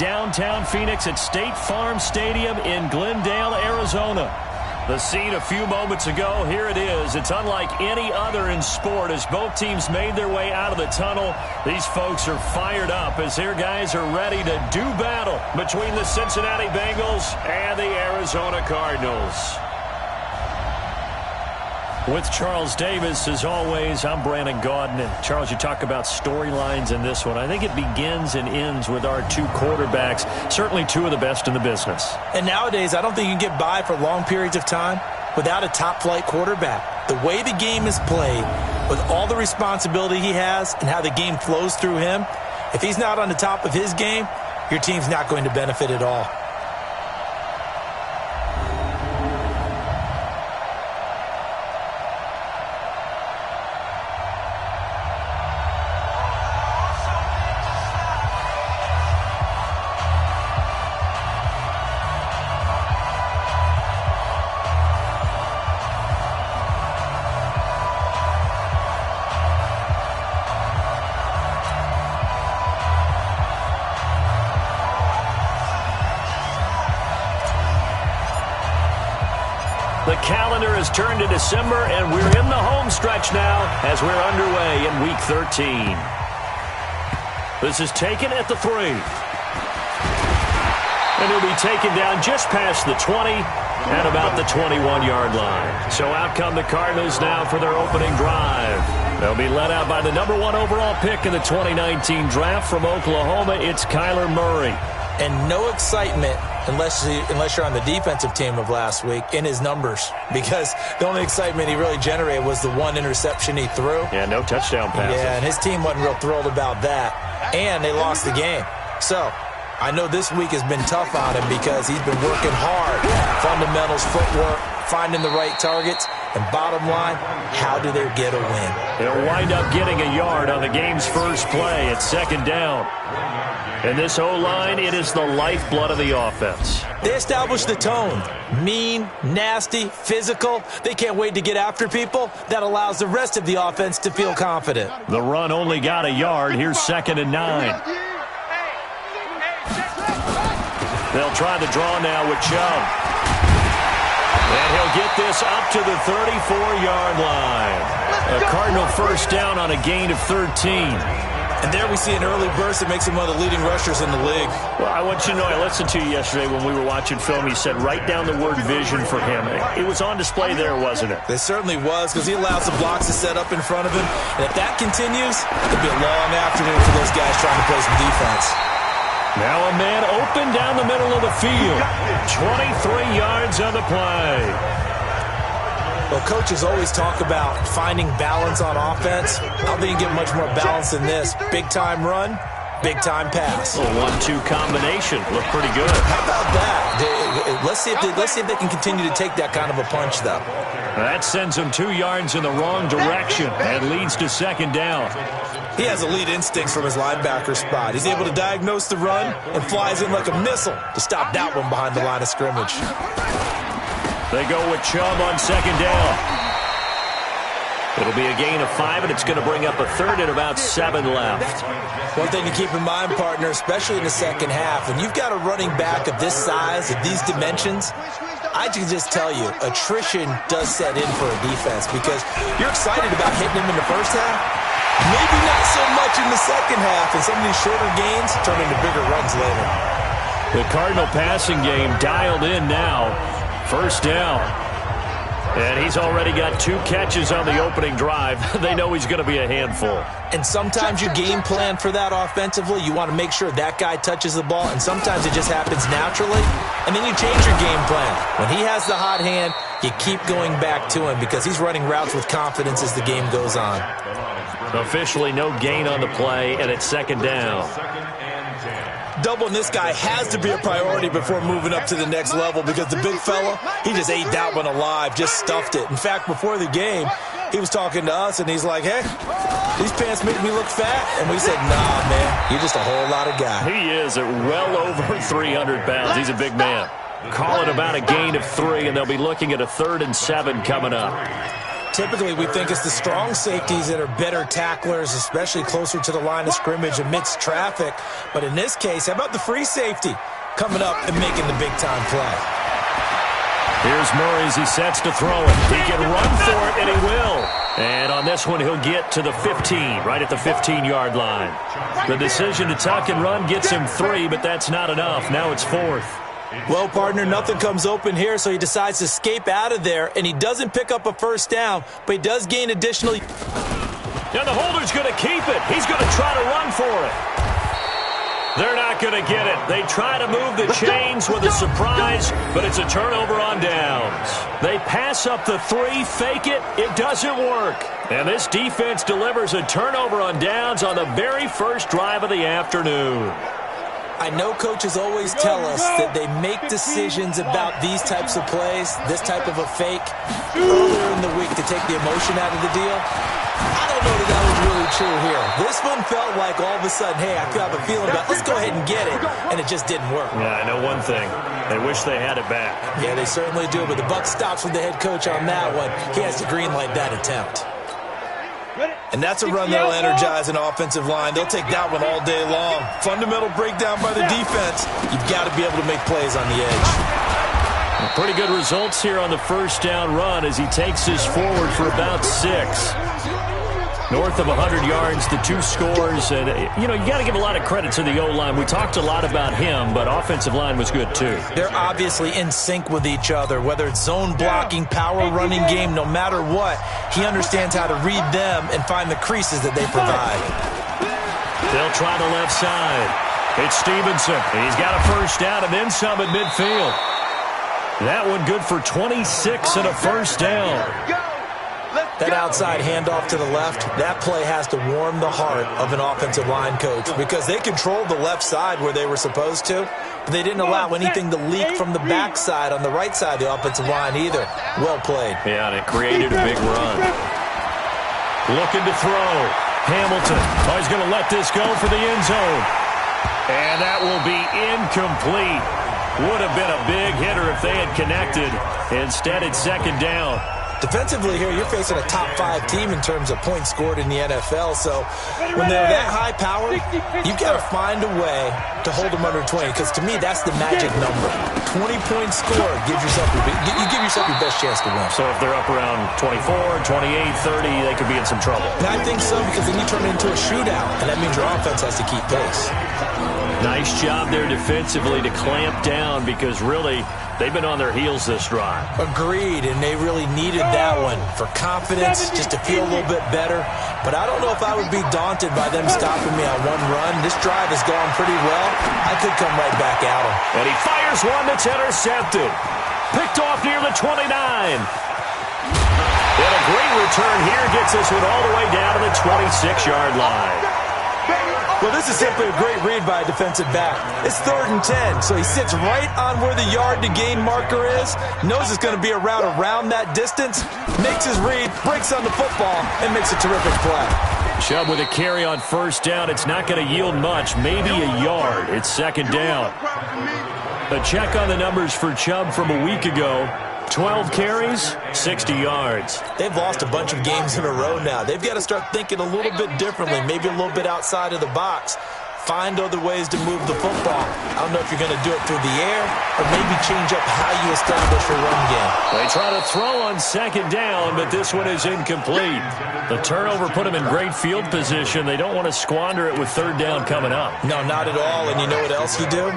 downtown Phoenix at State Farm Stadium in Glendale, Arizona. The scene a few moments ago, here it is. It's unlike any other in sport as both teams made their way out of the tunnel. These folks are fired up as their guys are ready to do battle between the Cincinnati Bengals and the Arizona Cardinals. With Charles Davis, as always, I'm Brandon Gaudin. And Charles, you talk about storylines in this one. I think it begins and ends with our two quarterbacks, certainly two of the best in the business. And nowadays, I don't think you can get by for long periods of time without a top-flight quarterback. The way the game is played, with all the responsibility he has and how the game flows through him, if he's not on the top of his game, your team's not going to benefit at all. The calendar has turned to December, and we're in the home stretch now as we're underway in Week 13. This is taken at the 3. And he'll be taken down just past the 20 at about the 21-yard line. So out come the Cardinals now for their opening drive. They'll be led out by the number 1 overall pick in the 2019 draft from Oklahoma. It's Kyler Murray. And no excitement unless you're on the defensive team of last week in his numbers, because the only excitement he really generated was the one interception he threw. Yeah, no touchdown passes. Yeah, and his team wasn't real thrilled about that, and they lost the game. So I know this week has been tough on him because he's been working hard. Fundamentals, footwork, finding the right targets, and bottom line, how do they get a win? They'll wind up getting a yard on the game's first play at second down. And this O-line, it is the lifeblood of the offense. They established the tone. Mean, nasty, physical. They can't wait to get after people. That allows the rest of the offense to feel confident. The run only got a yard. Here's 2nd and 9. They'll try the draw now with Chubb. And he'll get this up to the 34-yard line. A Cardinal first down on a gain of 13. And there we see an early burst that makes him one of the leading rushers in the league. Well, I want you to know, I listened to you yesterday when we were watching film. You said write down the word vision for him. It was on display there, wasn't it? It certainly was, because he allows the blocks to set up in front of him. And if that continues, it'll be a long afternoon for those guys trying to play some defense. Now a man open down the middle of the field. 23 yards on the play. Well, coaches always talk about finding balance on offense. I don't think you get much more balance than this. Big-time run, big-time pass. A 1-2 combination. Look pretty good. How about that? Let's see if they can continue to take that kind of a punch, though. That sends them 2 yards in the wrong direction and leads to second down. He has elite instincts from his linebacker spot. He's able to diagnose the run and flies in like a missile to stop that one behind the line of scrimmage. They go with Chubb on second down. It'll be a gain of 5, and it's going to bring up a third and about 7 left. One thing to keep in mind, partner, especially in the second half, when you've got a running back of this size, of these dimensions, I can just tell you, attrition does set in for a defense because you're excited about hitting him in the first half. Maybe not so much in the second half, and some of these shorter gains turn into bigger runs later. The Cardinal passing game dialed in now. First down. And he's already got 2 catches on the opening drive. They know he's going to be a handful. And sometimes you game plan for that offensively. You want to make sure that guy touches the ball, and sometimes it just happens naturally. And then you change your game plan. When he has the hot hand, you keep going back to him because he's running routes with confidence as the game goes on. Officially no gain on the play, and it's second down. Doubling this guy has to be a priority before moving up to the next level because the big fella, he just ate that one alive, just stuffed it. In fact, before the game, he was talking to us, and he's like, hey, these pants make me look fat. And we said, nah, man, you're just a whole lot of guy. He is at well over 300 pounds. He's a big man. Call it about a gain of 3, and they'll be looking at a 3rd and 7 coming up. Typically, we think it's the strong safeties that are better tacklers, especially closer to the line of scrimmage amidst traffic. But in this case, how about the free safety coming up and making the big-time play? Here's Murray as he sets to throw it. He can run for it, and he will. And on this one, he'll get to the 15, right at the 15-yard line. The decision to tuck and run gets him 3, but that's not enough. Now it's 4th. Well, partner, nothing comes open here, so he decides to escape out of there, and he doesn't pick up a first down, but he does gain additional. And the holder's going to keep it. He's going to try to run for it. They're not going to get it. They try to move the chains with a surprise, but it's a turnover on downs. They pass up the 3, fake it. It doesn't work. And this defense delivers a turnover on downs on the very first drive of the afternoon. I know coaches always tell us that they make decisions about these types of plays, this type of a fake, earlier in the week to take the emotion out of the deal. I don't know that was really true here. This one felt like all of a sudden, hey, I could have a feeling about let's go ahead and get it, and it just didn't work. Yeah, I know one thing. They wish they had it back. Yeah, they certainly do, but the buck stops with the head coach on that one. He has to green light that attempt. And that's a run that'll energize an offensive line. They'll take that one all day long. Fundamental breakdown by the defense. You've got to be able to make plays on the edge. Pretty good results here on the first down run as he takes us forward for about 6. North of 100 yards, the 2 scores. And, you know, you got to give a lot of credit to the O-line. We talked a lot about him, but offensive line was good too. They're obviously in sync with each other, whether it's zone blocking, power running game, no matter what. He understands how to read them and find the creases that they provide. They'll try the left side. It's Stevenson. He's got a first down and then some at midfield. That one good for 26 and a first down. That outside handoff to the left, that play has to warm the heart of an offensive line coach because they controlled the left side where they were supposed to, but they didn't allow anything to leak from the backside on the right side of the offensive line either. Well played. Yeah, and it created a big run. Looking to throw. Hamilton. Oh, he's going to let this go for the end zone. And that will be incomplete. Would have been a big hitter if they had connected. Instead, it's second down. Defensively here, you're facing a top 5 team in terms of points scored in the NFL. So when they're that high power, you've got to find a way to hold them under 20. Because to me, that's the magic number. 20 points scored gives yourself you give yourself your best chance to win. So if they're up around 24, 28, 30, they could be in some trouble. And I think so because then you turn it into a shootout, and that means your offense has to keep pace. Nice job there defensively to clamp down because really they've been on their heels this drive. Agreed, and they really needed that one for confidence, just to feel a little bit better. But I don't know if I would be daunted by them stopping me on one run. This drive has gone pretty well. I could come right back at him. And he fires one that's intercepted. Picked off near the 29. And a great return here gets us one all the way down to the 26-yard line. Well, this is simply a great read by a defensive back. It's 3rd and 10, so he sits right on where the yard-to-gain marker is, knows it's going to be a route around that distance, makes his read, breaks on the football, and makes a terrific play. Chubb with a carry on first down. It's not going to yield much, maybe a yard. It's second down. A check on the numbers for Chubb from a week ago. 12 carries, 60 yards. They've lost a bunch of games in a row now. They've got to start thinking a little bit differently, maybe a little bit outside of the box. Find other ways to move the football. I don't know if you're going to do it through the air or maybe change up how you establish your run game. They try to throw on second down, but this one is incomplete. The turnover put them in great field position. They don't want to squander it with third down coming up. No, not at all. And you know what else you do?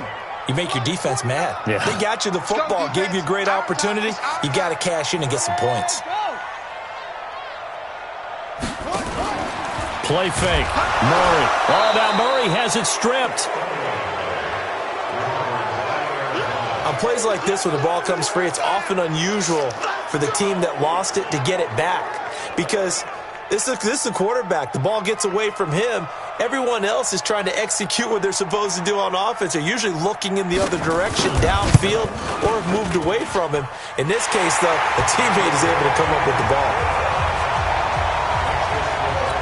You make your defense mad. Yeah. They got you the football, gave you a great opportunity. You got to cash in and get some points. Play fake. Murray. Oh, now Murray has it stripped. On plays like this, when the ball comes free, it's often unusual for the team that lost it to get it back. Because this is the quarterback. The ball gets away from him. Everyone else is trying to execute what they're supposed to do on offense. They're usually looking in the other direction, downfield, or have moved away from him. In this case, though, a teammate is able to come up with the ball.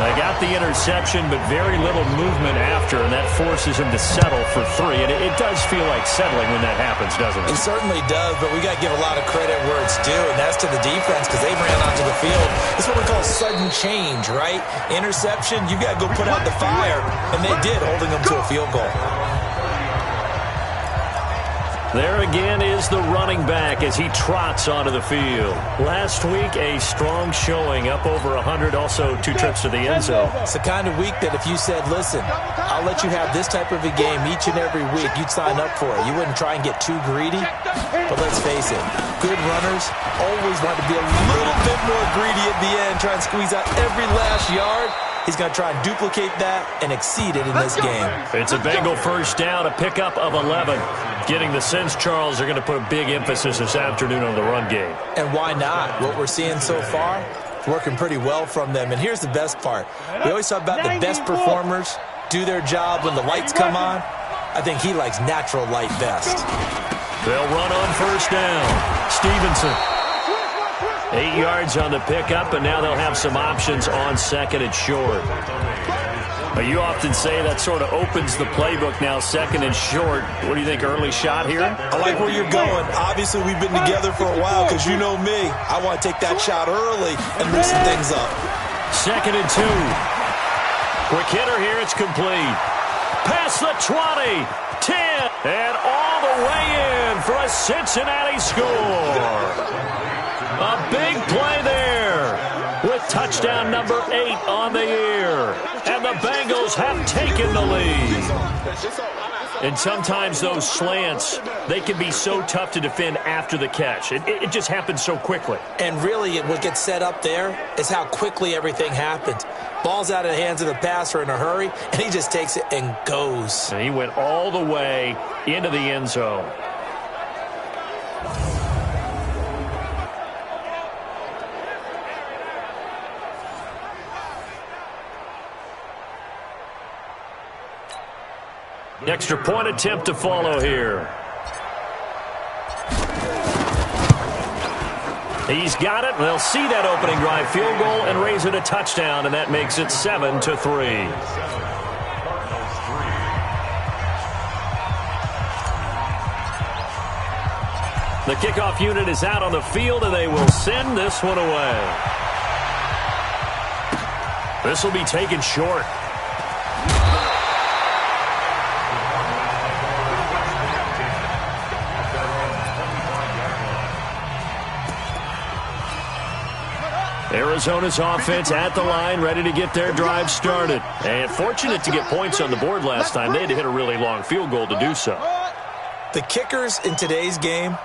They got the interception, but very little movement after, and that forces him to settle for 3. And it does feel like settling when that happens, doesn't it? It certainly does, but we got to give a lot of credit where it's due, and that's to the defense because they ran onto the field. It's what we call sudden change, right? Interception, you got to go put out the fire, and they did, holding them to a field goal. There again is the running back as he trots onto the field. Last week, a strong showing, up over 100, also 2 trips to the end zone. It's the kind of week that if you said, listen, I'll let you have this type of a game each and every week, you'd sign up for it. You wouldn't try and get too greedy, but let's face it, good runners always want to be a little bit more greedy at the end, try and squeeze out every last yard. He's going to try and duplicate that and exceed it in this game. It's a Bengal first down, a pickup of 11. Getting the sense, Charles, are going to put a big emphasis this afternoon on the run game. And why not? What we're seeing so far, it's working pretty well from them. And here's the best part. We always talk about the best performers do their job when the lights come on. I think he likes natural light best. They'll run on first down. Stevenson. 8 yards on the pickup, and now they'll have some options on second and short. You often say that sort of opens the playbook now, second and short. What do you think, early shot here? I like where you're going. Obviously, we've been together for a while because you know me. I want to take that shot early and loosen things up. Second and 2. Quick hitter here, it's complete. Past the 20, 10, and all the way in for a Cincinnati score. A big play there with touchdown number 8 on the year. And the Bengals have taken the lead. And sometimes those slants, they can be so tough to defend after the catch. It just happens so quickly. And really, what gets set up there is how quickly everything happens. Ball's out of the hands of the passer in a hurry, and he just takes it and goes. And he went all the way into the end zone. Extra point attempt to follow here. He's got it. They'll see that opening drive field goal and raise it a touchdown, and that makes it 7-3. The kickoff unit is out on the field, and they will send this one away. This will be taken short. Arizona's offense at the line, ready to get their drive started. And fortunate to get points on the board last time. They had to hit a really long field goal to do so. The kickers in today's game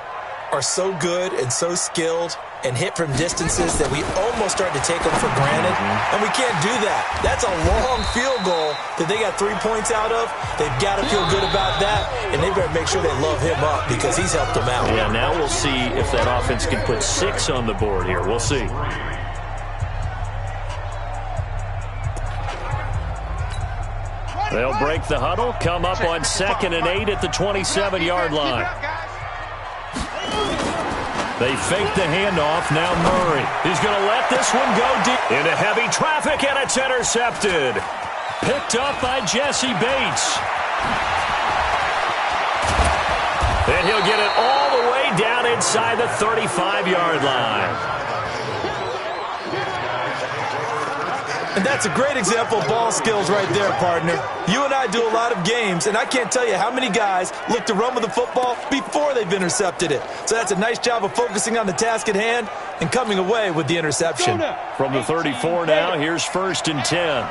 are so good and so skilled and hit from distances that we almost start to take them for granted. And we can't do that. That's a long field goal that they got 3 points out of. They've got to feel good about that, and they better make sure they love him up because he's helped them out. Yeah, now we'll see if that offense can put 6 on the board here. We'll see. They'll break the huddle, come up on 2nd and 8 at the 27-yard line. They fake the handoff. Now Murray. He's going to let this one go deep into heavy traffic, and it's intercepted. Picked up by Jesse Bates. And he'll get it all the way down inside the 35-yard line. And that's a great example of ball skills right there, partner. You and I do a lot of games, and I can't tell you how many guys look to run with the football before they've intercepted it. So that's a nice job of focusing on the task at hand and coming away with the interception. From the 34 now, here's 1st and 10.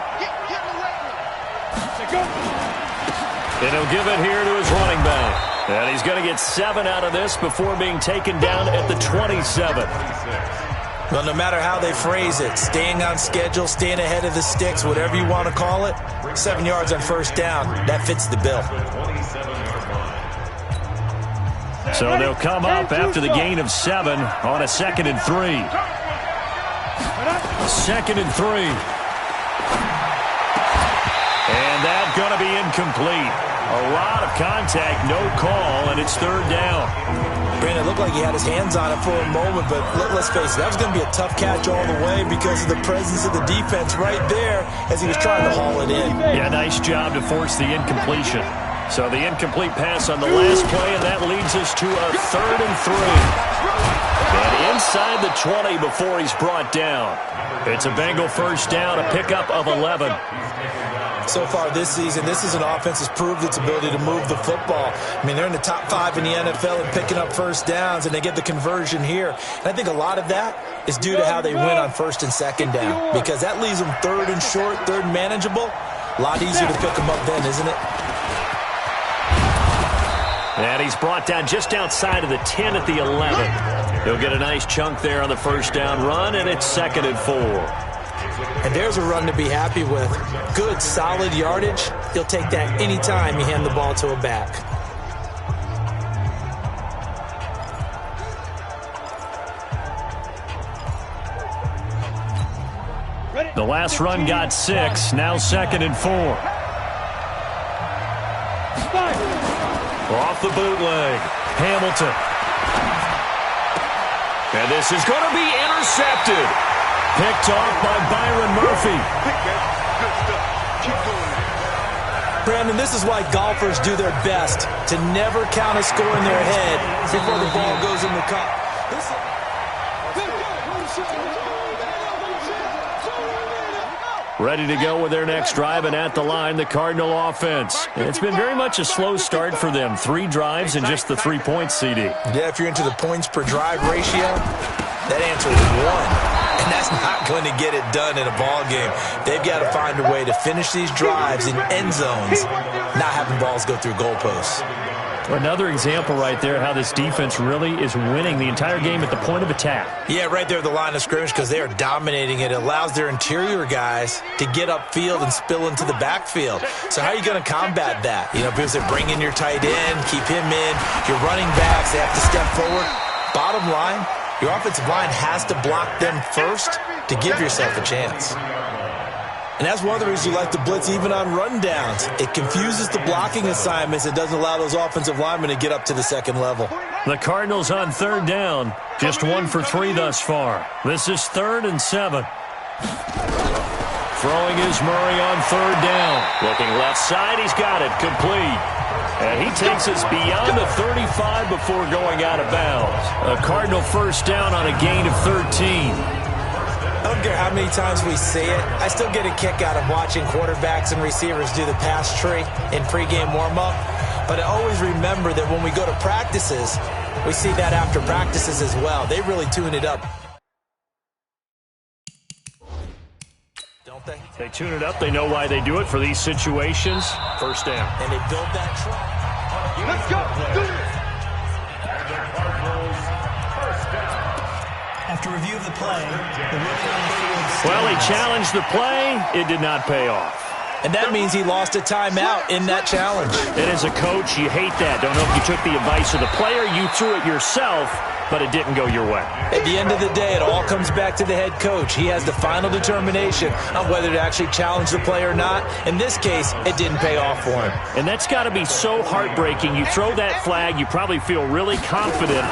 And he'll give it here to his running back. And he's going to get 7 out of this before being taken down at the 27. Well, no matter how they phrase it, staying on schedule, staying ahead of the sticks, whatever you want to call it, 7 yards on first down, that fits the bill. So they'll come up after the gain of 7 on a 2nd and 3. 2nd and 3. And that's going to be incomplete. A lot of contact, no call, and it's third down. Brandon, it looked like he had his hands on it for a moment, but let's face it, that was going to be a tough catch all the way because of the presence of the defense right there as he was trying to haul it in. Yeah, nice job to force the incompletion. So the incomplete pass on the last play, and that leads us to a 3rd and 3. And inside the 20 before he's brought down. It's a Bengal first down, a pickup of 11. So far this season, this is an offense that's proved its ability to move the football. I mean, they're in the top 5 in the NFL in picking up first downs, and they get the conversion here. And I think a lot of that is due to how they win on 1st and 2nd down, because that leaves them 3rd and short, 3rd and manageable. A lot easier to pick them up then, isn't it? And he's brought down just outside of the 10 at the 11. He'll get a nice chunk there on the first down run, and it's 2nd and 4. And there's a run to be happy with. Good, solid yardage. He'll take that anytime you hand the ball to a back. The last run got 6. Now 2nd and 4. Off the bootleg. Hamilton. And this is going to be intercepted. Picked off by Byron Murphy. Brandon, this is why golfers do their best to never count a score in their head before the ball goes in the cup. Ready to go with their next drive, and at the line, the Cardinal offense. It's been very much a slow start for them. 3 drives and just the 3 points, CD. Yeah, if you're into the points per drive ratio, that answer is 1. And that's not going to get it done in a ball game. They've got to find a way to finish these drives in end zones, not having balls go through goalposts. Another example right there how this defense really is winning the entire game at the point of attack. Yeah, right there at the line of scrimmage because they are dominating it. It allows their interior guys to get upfield and spill into the backfield. So how are you going to combat that? You know, because they bring in your tight end, keep him in. Your running backs, they have to step forward. Bottom line, your offensive line has to block them first to give yourself a chance. And that's one of the reasons you like to blitz even on rundowns. It confuses the blocking assignments. It doesn't allow those offensive linemen to get up to the second level. The Cardinals on 3rd down. Just 1 for 3 thus far. This is 3rd and 7. Throwing is Murray on 3rd down. Looking left side. He's got it. Complete. And he takes us beyond the 35 before going out of bounds. A Cardinal first down on a gain of 13. I don't care how many times we see it. I still get a kick out of watching quarterbacks and receivers do the pass tree in pregame warm-up. But I always remember that when we go to practices, we see that after practices as well. They really tune it up. Don't they? They tune it up. They know why they do it for these situations. First down. And they build that trap. Let's go. Do this. After review of the play, well, he challenged the play. It did not pay off. And that means he lost a timeout in that challenge. And as a coach, you hate that. Don't know if you took the advice of the player. You threw it yourself, but it didn't go your way. At the end of the day, it all comes back to the head coach. He has the final determination on whether to actually challenge the play or not. In this case, it didn't pay off for him. And that's got to be so heartbreaking. You throw that flag, you probably feel really confident,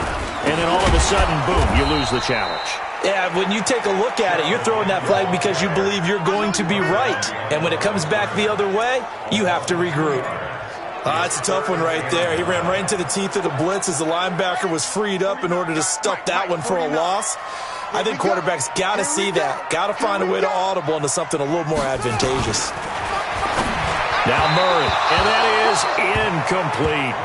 and then all of a sudden, boom, you lose the challenge. Yeah, when you take a look at it, you're throwing that flag because you believe you're going to be right. And when it comes back the other way, you have to regroup. That's a tough one right there. He ran right into the teeth of the blitz as the linebacker was freed up in order to stuff that one for a loss. I think quarterbacks got to see that. Got to find a way to audible into something a little more advantageous. Now Murray, and that is incomplete.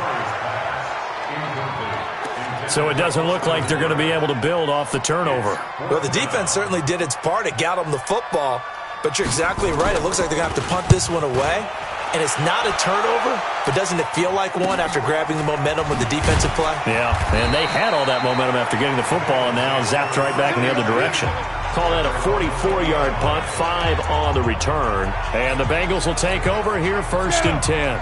So it doesn't look like they're going to be able to build off the turnover. Well, the defense certainly did its part. It got them the football. But you're exactly right. It looks like they're going to have to punt this one away. And it's not a turnover, but doesn't it feel like one after grabbing the momentum with the defensive play? Yeah, and they had all that momentum after getting the football and now zapped right back in the other direction. Call that a 44-yard punt, 5 on the return. And the Bengals will take over here 1st and 10.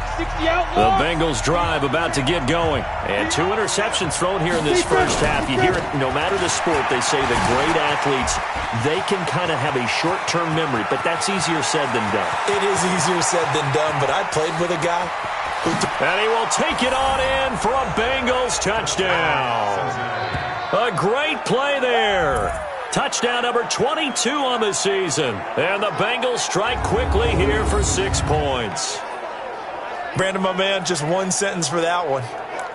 The Bengals drive about to get going. And 2 interceptions thrown here in this first half. You hear it, no matter the sport, they say the great athletes, they can kind of have a short-term memory, but that's easier said than done. It is easier said than done, but I played with a guy And he will take it on in for a Bengals touchdown. A great play there. Touchdown number 22 on the season. And the Bengals strike quickly here for 6 points. Brandon, my man, just one sentence for that one.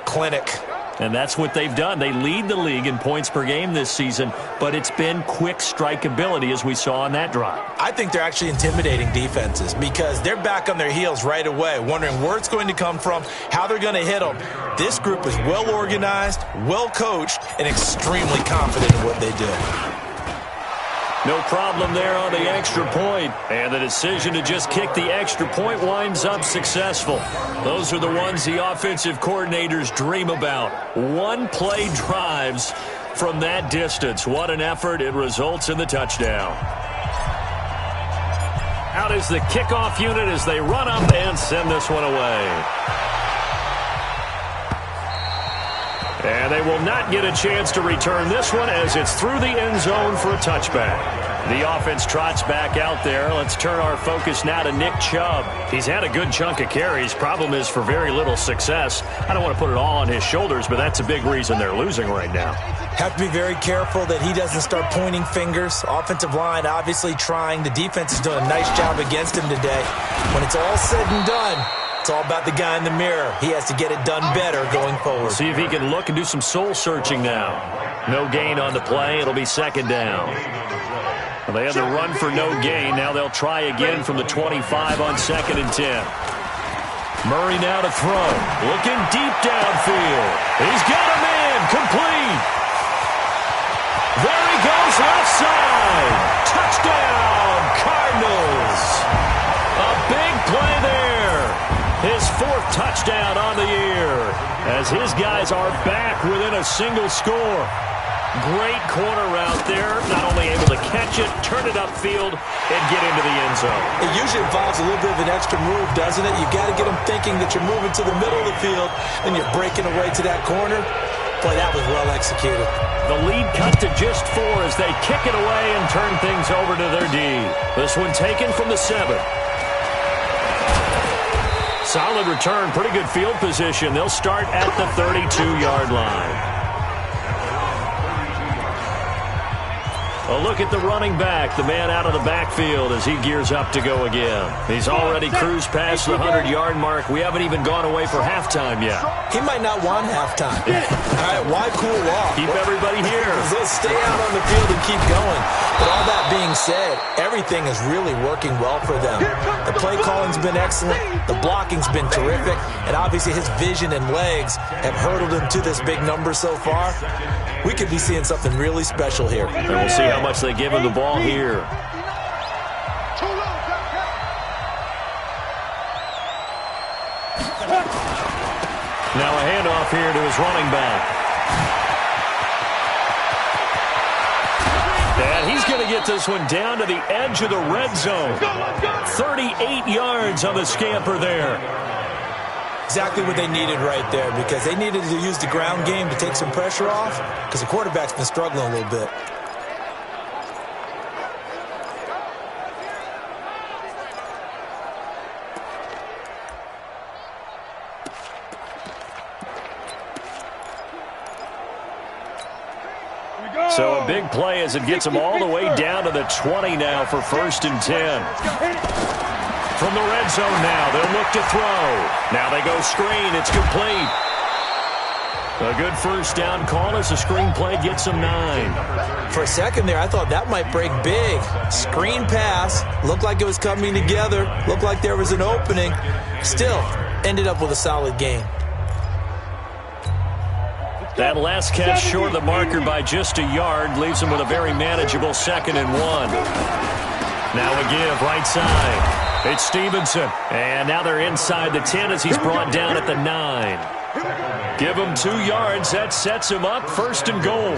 Clinic. And that's what they've done. They lead the league in points per game this season, but it's been quick strikeability as we saw on that drive. I think they're actually intimidating defenses because they're back on their heels right away, wondering where it's going to come from, how they're going to hit them. This group is well organized, well coached, and extremely confident in what they do. No problem there on the extra point. And the decision to just kick the extra point winds up successful. Those are the ones the offensive coordinators dream about. One-play drives from that distance. What an effort. It results in the touchdown. Out is the kickoff unit as they run up and send this one away. And they will not get a chance to return this one as it's through the end zone for a touchback. The offense trots back out there. Let's turn our focus now to Nick Chubb. He's had a good chunk of carries. Problem is for very little success. I don't want to put it all on his shoulders, but that's a big reason they're losing right now. Have to be very careful that he doesn't start pointing fingers. Offensive line obviously trying. The defense is doing a nice job against him today. When it's all said and done, it's all about the guy in the mirror. He has to get it done better going forward. See if he can look and do some soul searching now. No gain on the play. It'll be second down. Well, they had the run for no gain. Now they'll try again from the 25 on 2nd and 10. Murray now to throw. Looking deep downfield. He's got him in. Complete. There he goes left side. Touchdown, Cardinals. A big play there. His 4th touchdown on the year as his guys are back within a single score. Great corner route there. Not only able to catch it, turn it upfield, and get into the end zone. It usually involves a little bit of an extra move, doesn't it? You've got to get them thinking that you're moving to the middle of the field and you're breaking away to that corner. Boy, that was well executed. The lead cut to just 4 as they kick it away and turn things over to their D. This one taken from the 7. Solid return, pretty good field position. They'll start at the 32-yard line. A look at the running back, the man out of the backfield as he gears up to go again. He's already cruised past the 100-yard mark. We haven't even gone away for halftime yet. He might not want halftime. All right, why cool off? Keep everybody here. Let's stay out on the field and keep going. But all that being said, everything is really working well for them. The play calling's been excellent. The blocking's been terrific. And obviously his vision and legs have hurdled him to this big number so far. We could be seeing something really special here. And we'll see how much they give him the ball here. Now a handoff here to his running back. And he's going to get this one down to the edge of the red zone. 38 yards on the scamper there. Exactly what they needed right there because they needed to use the ground game to take some pressure off because the quarterback's been struggling a little bit. So a big play as it gets them all the way down to the 20 now for 1st and 10. From the red zone now, they'll look to throw. Now they go screen. It's complete. A good first down call as the screen play gets them 9. For a second there, I thought that might break big. Screen pass. Looked like it was coming together. Looked like there was an opening. Still, ended up with a solid game. That last catch short of the marker by just a yard leaves him with a very manageable 2nd and 1. Now a give right side. It's Stevenson. And now they're inside the 10 as he's brought down at the 9. Give him 2 yards. That sets him up 1st and goal.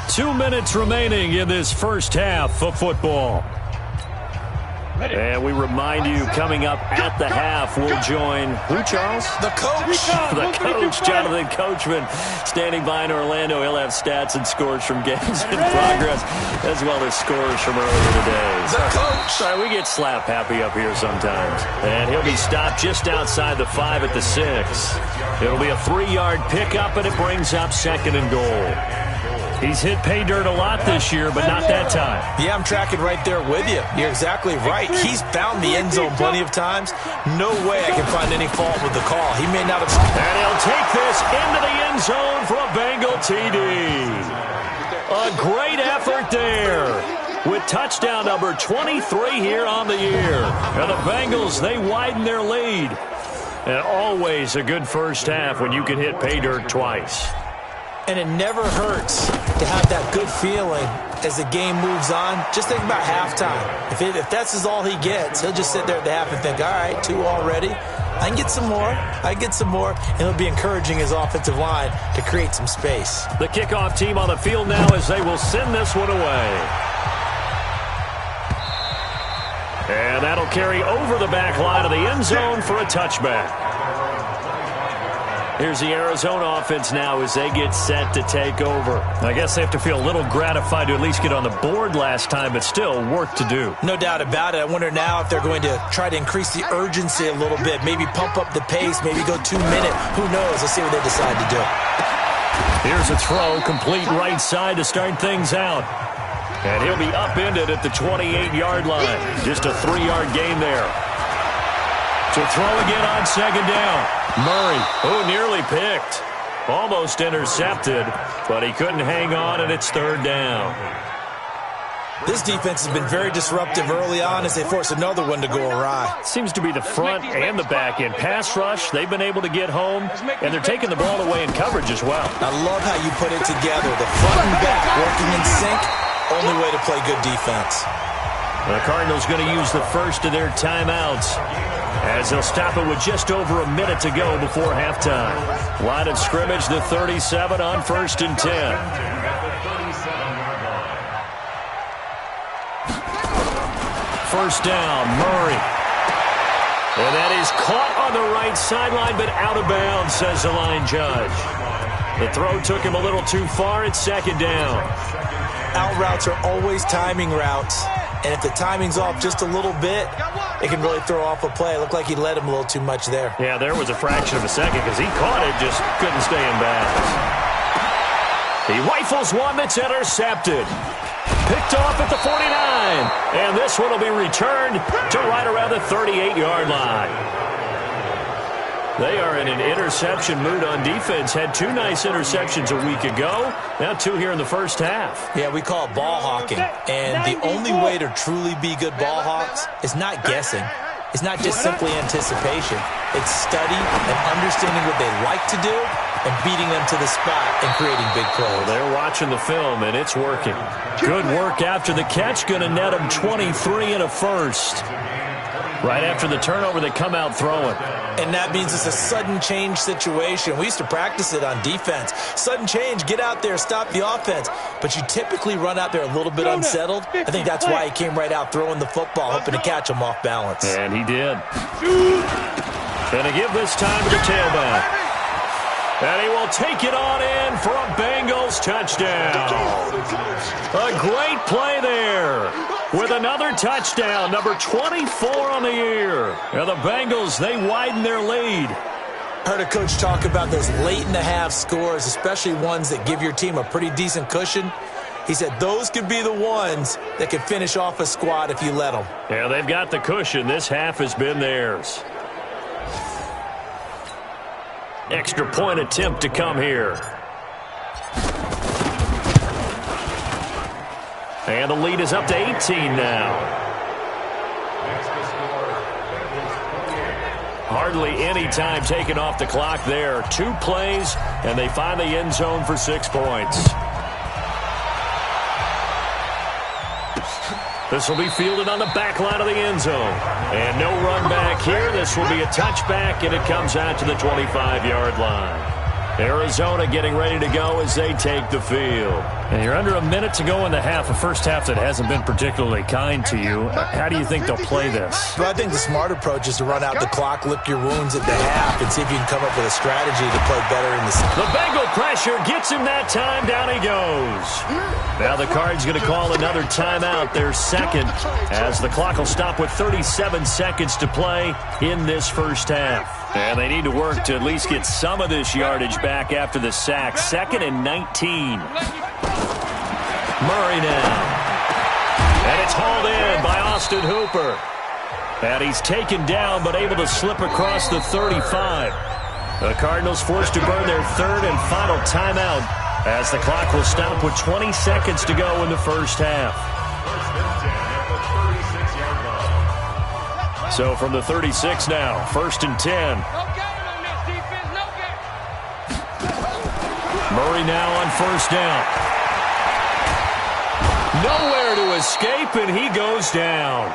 "2 minutes remaining in this first half of football. And we remind you, coming up at the half, we'll join who, Charles? The coach. The coach, Jonathan Coachman, standing by in Orlando. He'll have stats and scores from games in progress, as well as scores from earlier today. The coach. Sorry, we get slap happy up here sometimes. And he'll be stopped just outside the 5 at the 6. It'll be a 3-yard pickup, and it brings up 2nd and goal. He's hit pay dirt a lot this year, but not that time. Yeah, I'm tracking right there with you. You're exactly right. He's found the end zone plenty of times. No way I can find any fault with the call. He may not have... And he'll take this into the end zone for a Bengal TD. A great effort there, with touchdown number 23 here on the year. And the Bengals, they widen their lead. And always a good first half when you can hit pay dirt twice. And it never hurts to have that good feeling as the game moves on. Just think about halftime. If that's all he gets, he'll just sit there at the half and think, all right, 2 already. I can get some more. And he'll be encouraging his offensive line to create some space. The kickoff team on the field now as they will send this one away. And that'll carry over the back line of the end zone for a touchback. Here's the Arizona offense now as they get set to take over. I guess they have to feel a little gratified to at least get on the board last time, but still work to do. No doubt about it. I wonder now if they're going to try to increase the urgency a little bit, maybe pump up the pace, maybe go 2-minute. Who knows? Let's see what they decide to do. Here's a throw, complete right side to start things out. And he'll be upended at the 28-yard line. Just a 3-yard gain there. To throw again on 2nd down. Murray, nearly picked. Almost intercepted, but he couldn't hang on, and it's 3rd down. This defense has been very disruptive early on as they force another one to go awry. Seems to be the front and the back end. Pass rush, they've been able to get home, and they're taking the ball away in coverage as well. I love how you put it together. The front and back working in sync, only way to play good defense. The Cardinals going to use the first of their timeouts, as they'll stop it with just over a minute to go before halftime. Line of scrimmage, the 37 on 1st and 10. First down, Murray. And that is caught on the right sideline, but out of bounds, says the line judge. The throw took him a little too far. It's 2nd down. Out routes are always timing routes. And if the timing's off just a little bit, it can really throw off a play. It looked like he let him a little too much there. Yeah, there was a fraction of a second because he caught it, just couldn't stay in bounds. He rifles one that's intercepted. Picked off at the 49. And this one will be returned to right around the 38-yard line. They are in an interception mood on defense. Had 2 nice interceptions a week ago. Now 2 here in the first half. Yeah, we call it ball hawking. And the only way to truly be good ball hawks is not guessing. It's not just simply anticipation. It's study and understanding what they like to do and beating them to the spot and creating big plays. Well, they're watching the film, and it's working. Good work after the catch. Going to net them 23 and a first. Right after the turnover, they come out throwing. And that means it's a sudden change situation. We used to practice it on defense. Sudden change, get out there, stop the offense. But you typically run out there a little bit unsettled. I think that's why he came right out throwing the football, hoping to catch him off balance. And he did. Going to give this time to the tailback. And he will take it on in for a Bengals touchdown. A great play there with another touchdown, number 24 on the year. And the Bengals, they widen their lead. Heard a coach talk about those late-in-the-half scores, especially ones that give your team a pretty decent cushion. He said those could be the ones that can finish off a squad if you let them. Yeah, they've got the cushion. This half has been theirs. Extra point attempt to come here. And the lead is up to 18 now. Hardly any time taken off the clock there. 2 plays, and they find the end zone for 6 points. This will be fielded on the back line of the end zone. And no run back here. This will be a touchback, and it comes out to the 25-yard line. Arizona getting ready to go as they take the field. And you're under a minute to go in the half, a first half that hasn't been particularly kind to you. How do you think they'll play this? Well, I think the smart approach is to run out the clock, lick your wounds at the half, and see if you can come up with a strategy to play better in the second. The Bengal pressure gets him that time. Down he goes. Now the Cards going to call another timeout, their second, as the clock will stop with 37 seconds to play in this first half. And they need to work to at least get some of this yardage back after the sack. 2nd and 19. Murray now. And it's hauled in by Austin Hooper. And he's taken down but able to slip across the 35. The Cardinals forced to burn their third and final timeout as the clock will stop with 20 seconds to go in the first half. So from the 36 now, 1st and 10. Murray now on 1st down. Nowhere to escape, and he goes down.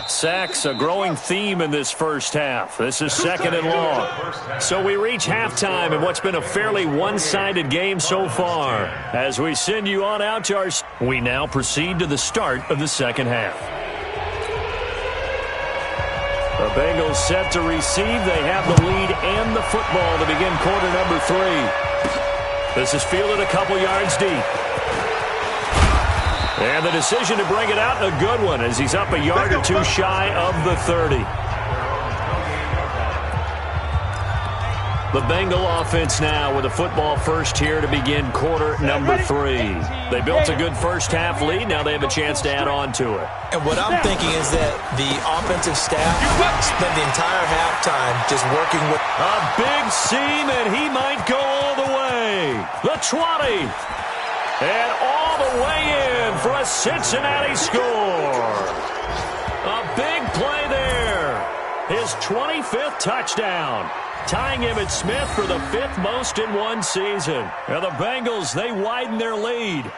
Sacks, a growing theme in this first half. This is 2nd and long. So we reach halftime in what's been a fairly one-sided game so far. As we send you on out to we now proceed to the start of the second half. The Bengals set to receive. They have the lead and the football to begin quarter number 3. This is fielded a couple yards deep. And the decision to bring it out, a good one, as he's up a yard or two shy of the 30. The Bengal offense now with a football first here to begin quarter number 3. They built a good first half lead. Now they have a chance to add on to it. And what I'm thinking is that the offensive staff spent the entire halftime just working with a big seam, and he might go all the way. The 20. And all the way in for a Cincinnati score. A big play there. His 25th touchdown. Tying Emmitt Smith for the 5th most in one season. And the Bengals, they widen their lead.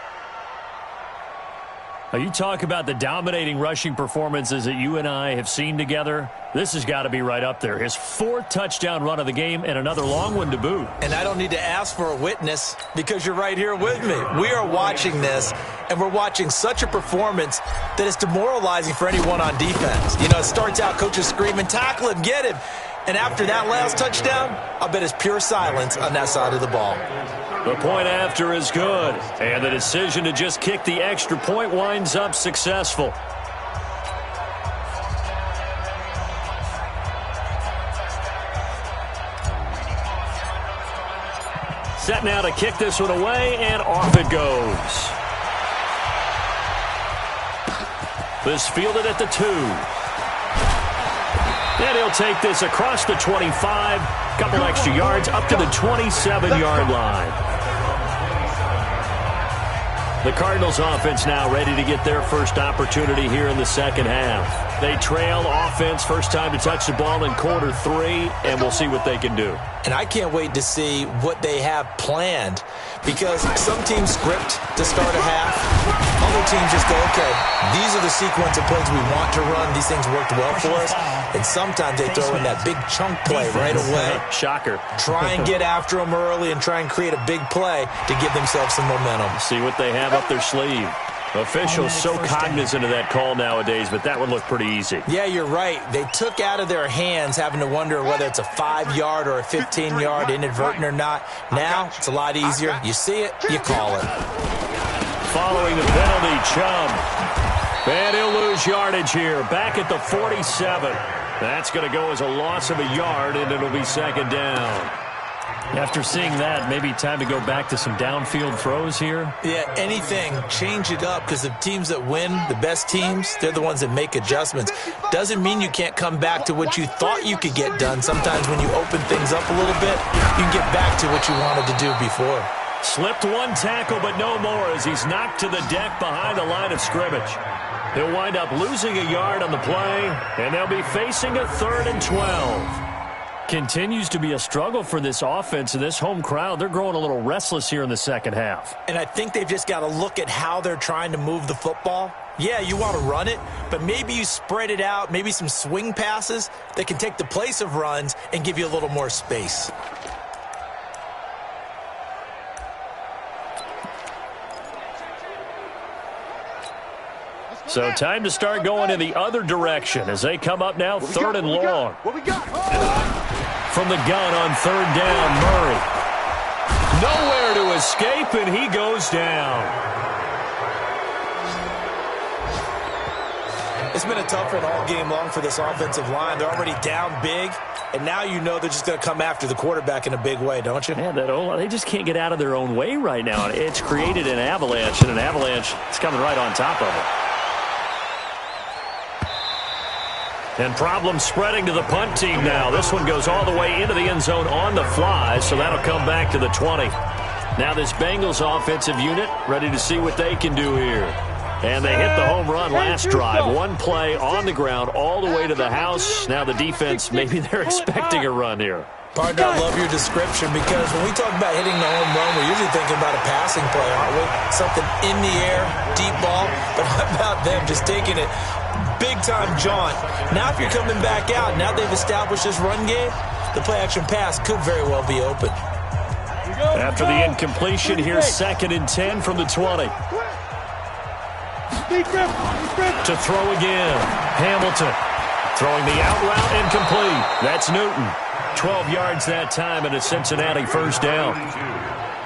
Now, you talk about the dominating rushing performances that you and I have seen together. This has got to be right up there. His 4th touchdown run of the game and another long one to boot. And I don't need to ask for a witness because you're right here with me. We are watching this, and we're watching such a performance that it's demoralizing for anyone on defense. You know, it starts out coaches screaming, tackle him, get him. And after that last touchdown, I bet it's pure silence on that side of the ball. The point after is good. And the decision to just kick the extra point winds up successful. Set now to kick this one away, and off it goes. This fielded at the 2. And he'll take this across the 25. Couple extra yards up to the 27-yard line. The Cardinals offense now ready to get their first opportunity here in the second half. They trail offense, first time to touch the ball in quarter 3, and we'll see what they can do. And I can't wait to see what they have planned, because some teams script to start a half. Other teams just go, okay, these are the sequence of plays we want to run. These things worked well for us. And sometimes they throw in that big chunk play right away. Shocker. Try and get after them early and try and create a big play to give themselves some momentum. See what they have up their sleeve. Officials so cognizant of that call nowadays, but that one looked pretty easy. Yeah, you're right. They took out of their hands having to wonder whether it's a 5-yard or a 15-yard, inadvertent or not. Now, it's a lot easier. You see it, you call it. Following the penalty, Chubb. And he'll lose yardage here. Back at the 47. That's going to go as a loss of a yard, and it'll be second down. After seeing that, maybe time to go back to some downfield throws here? Yeah, anything. Change it up, because the teams that win, the best teams, they're the ones that make adjustments. Doesn't mean you can't come back to what you thought you could get done. Sometimes when you open things up a little bit, you can get back to what you wanted to do before. Slipped one tackle, but no more as he's knocked to the deck behind the line of scrimmage. He'll wind up losing a yard on the play, and they'll be facing a 3rd and 12. Continues to be a struggle for this offense, and this home crowd, they're growing a little restless here in the second half. And I think they've just got to look at how they're trying to move the football. Yeah, you want to run it, but maybe you spread it out, maybe some swing passes that can take the place of runs and give you a little more space. So time to start going in the other direction as they come up now, third and long. What we got? From the gun on third down, Murray. Nowhere to escape, and he goes down. It's been a tough one all game long for this offensive line. They're already down big, and now you know they're just going to come after the quarterback in a big way, don't you? Man, they just can't get out of their own way right now. It's created an avalanche, and an avalanche is coming right on top of it. And problems spreading to the punt team now. This one goes all the way into the end zone on the fly, so that'll come back to the 20. Now this Bengals offensive unit ready to see what they can do here. And they hit the home run last drive. One play on the ground all the way to the house. Now the defense, maybe they're expecting a run here. Partner, I love your description because when we talk about hitting the home run, we're usually thinking about a passing play, aren't we? Something in the air, deep ball. But how about them just taking it big-time jaunt? Now if you're coming back out, now they've established this run game, the play-action pass could very well be open. After the incompletion, here's 2nd and 10 from the 20. To throw again. Hamilton throwing the out route incomplete. That's Newton. 12 yards that time and a Cincinnati first down.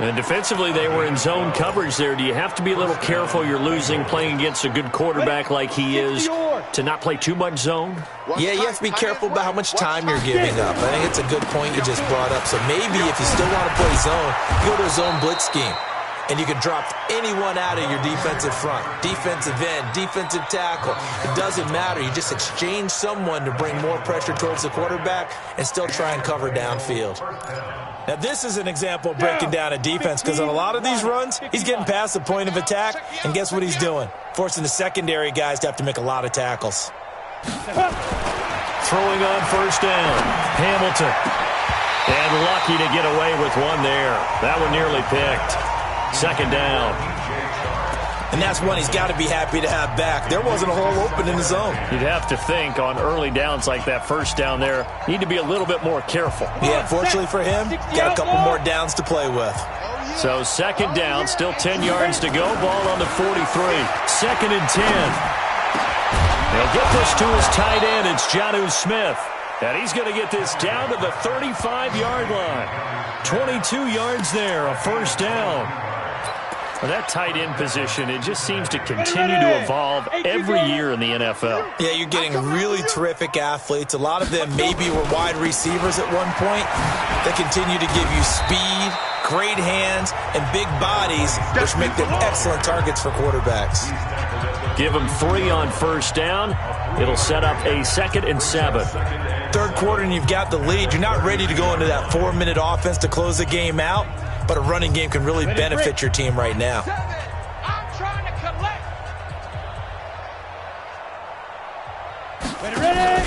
And defensively, they were in zone coverage there. Do you have to be a little careful you're losing playing against a good quarterback like he is to not play too much zone? Yeah, you have to be careful about how much time you're giving up. I think it's a good point you just brought up. So maybe if you still want to play zone, go to a zone blitz scheme. And you can drop anyone out of your defensive front, defensive end, defensive tackle. It doesn't matter. You just exchange someone to bring more pressure towards the quarterback and still try and cover downfield. Now, this is an example of breaking down a defense because on a lot of these runs, he's getting past the point of attack, and guess what he's doing? Forcing the secondary guys to have to make a lot of tackles. Throwing on first down, Hamilton. And lucky to get away with one there. That one nearly picked. 2nd down. And that's one he's got to be happy to have back. There wasn't a hole open in the zone. You'd have to think on early downs like that first down there, need to be a little bit more careful. Yeah, fortunately for him, got a couple more downs to play with. So 2nd down, still 10 yards to go. Ball on the 43. 2nd and 10. They'll get this to his tight end. It's Jonnu Smith. And he's going to get this down to the 35-yard line. 22 yards there, a first down. Well, that tight end position, it just seems to continue to evolve every year in the NFL. Yeah, you're getting really terrific athletes. A lot of them maybe were wide receivers at one point. They continue to give you speed, great hands, and big bodies, which make them excellent targets for quarterbacks. Give them 3 on first down. It'll set up a 2nd and 7. Third quarter and you've got the lead. You're not ready to go into that 4-minute offense to close the game out, but a running game can really benefit your team right now. I'm trying to collect. Ready.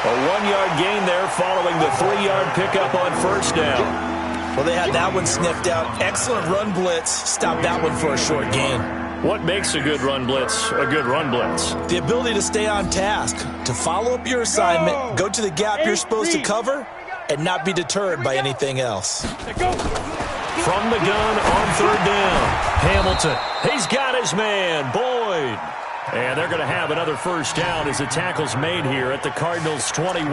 A 1-yard gain there following the 3-yard pickup on first down. Well, they had that one sniffed out. Excellent run blitz. Stopped that one for a short gain. What makes a good run blitz a good run blitz? The ability to stay on task, to follow up your assignment, go to the gap you're supposed to cover, and not be deterred by anything else. From the gun on third down, Hamilton. He's got his man, Boyd. And they're going to have another first down as the tackle's made here at the Cardinals' 21.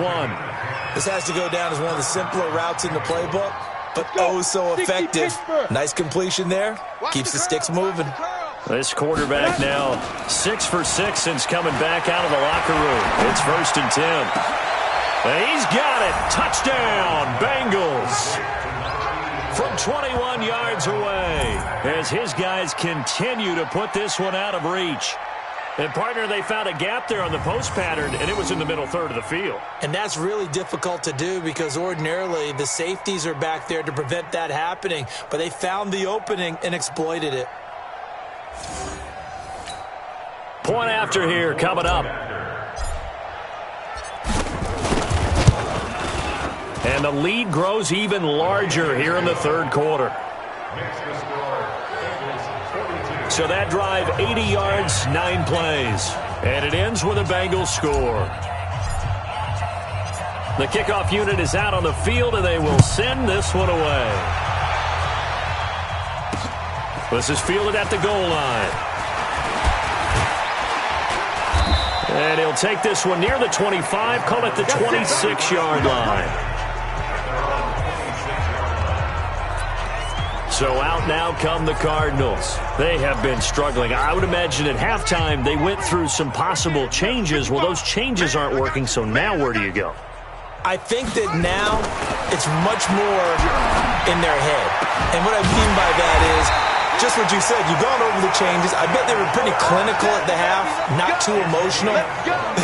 This has to go down as one of the simpler routes in the playbook, but oh so effective. Nice completion there. Keeps the sticks moving. This quarterback now 6 for 6 since coming back out of the locker room. It's 1st and 10. And he's got it. Touchdown, Bengals. From 21 yards away as his guys continue to put this one out of reach. And, partner, they found a gap there on the post pattern, and it was in the middle third of the field. And that's really difficult to do because ordinarily the safeties are back there to prevent that happening. But they found the opening and exploited it. Point after here coming up. And the lead grows even larger here in the third quarter. So that drive, 80 yards, 9 plays. And it ends with a Bengals score. The kickoff unit is out on the field, and they will send this one away. This is fielded at the goal line. And he'll take this one near the 25, call it the 26-yard line. So out now come the Cardinals. They have been struggling. I would imagine at halftime they went through some possible changes. Well, those changes aren't working, so now where do you go? I think that now it's much more in their head. And what I mean by that is just what you said. You've gone over the changes. I bet they were pretty clinical at the half, not too emotional.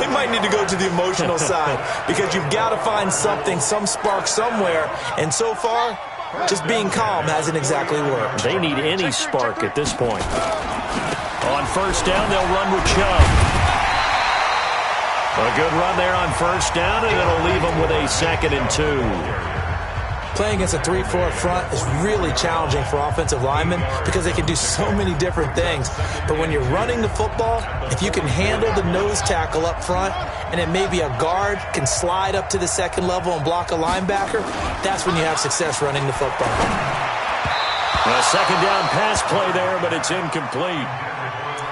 They might need to go to the emotional side because you've got to find something, some spark somewhere. And so far, just being calm hasn't exactly worked. They need any spark at this point. On first down, they'll run with Chubb. A good run there on first down, and it'll leave them with a 2nd and 2. Playing against a 3-4 front is really challenging for offensive linemen because they can do so many different things. But when you're running the football, if you can handle the nose tackle up front and then maybe a guard can slide up to the second level and block a linebacker, that's when you have success running the football. A second down pass play there, but it's incomplete.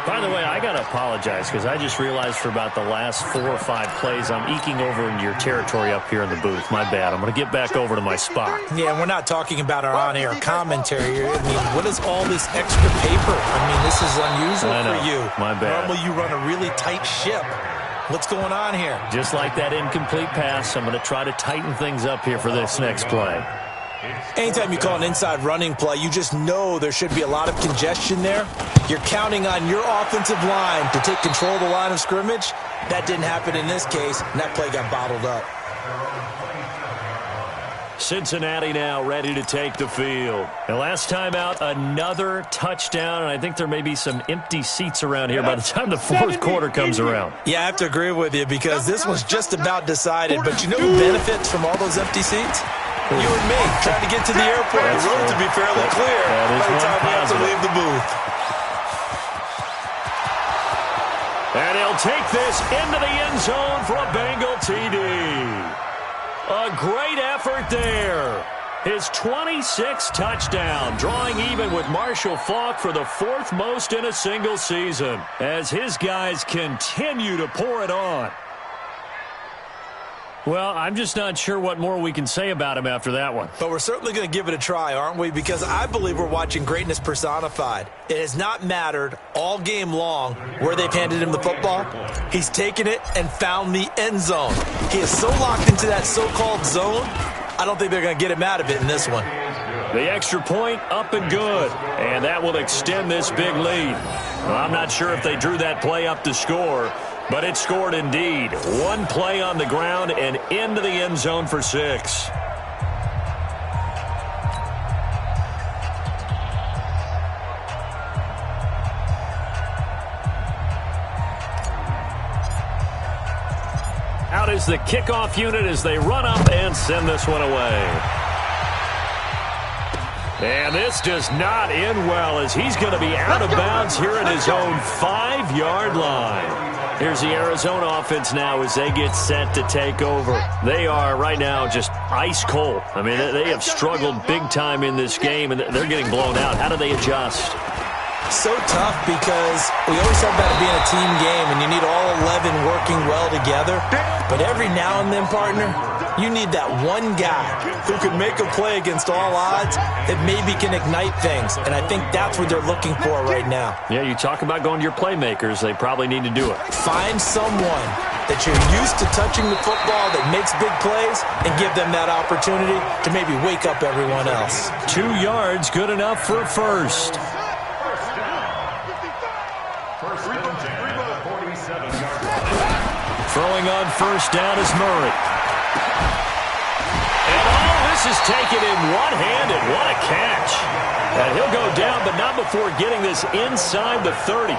By the way, I got to apologize because I just realized for about the last 4 or 5 plays, I'm eking over into your territory up here in the booth. My bad. I'm going to get back over to my spot. Yeah, we're not talking about our on-air commentary here. I mean, what is all this extra paper? I mean, this is unusual for you. My bad. Normally you run a really tight ship. What's going on here? Just like that incomplete pass, I'm going to try to tighten things up here for this next play. Anytime you call an inside running play, you just know there should be a lot of congestion there. You're counting on your offensive line to take control of the line of scrimmage. That didn't happen in this case, and that play got bottled up. Cincinnati now ready to take the field. And last time out, another touchdown, and I think there may be some empty seats around here by the time the fourth quarter comes around. Yeah, I have to agree with you because this was just about decided. But you know who benefits from all those empty seats? You and me, trying to get to the airport. The road to be fairly clear by the time we have to leave the booth. And he'll take this into the end zone for a Bengal TD. A great effort there. His 26th touchdown, drawing even with Marshall Faulk for the 4th most in a single season, as his guys continue to pour it on. Well, I'm just not sure what more we can say about him after that one. But we're certainly going to give it a try, aren't we? Because I believe we're watching greatness personified. It has not mattered all game long where they've handed him the football. He's taken it and found the end zone. He is so locked into that so-called zone, I don't think they're going to get him out of it in this one. The extra point up and good. And that will extend this big lead. Well, I'm not sure if they drew that play up to score, but it scored indeed. One play on the ground and into the end zone for 6. Out is the kickoff unit as they run up and send this one away. And this does not end well as he's going to be out of bounds here at his own 5-yard line. Here's the Arizona offense now as they get set to take over. They are right now just ice cold. I mean, they have struggled big time in this game, and they're getting blown out. How do they adjust? So tough because we always talk about it being a team game, and you need all 11 working well together. But every now and then, partner, you need that one guy who can make a play against all odds that maybe can ignite things. And I think that's what they're looking for right now. Yeah, you talk about going to your playmakers. They probably need to do it. Find someone that you're used to touching the football that makes big plays and give them that opportunity to maybe wake up everyone else. 2 yards, good enough for a first. Throwing on first down is Murray. And all this is taken in one-handed. What a catch. And he'll go down, but not before getting this inside the 30.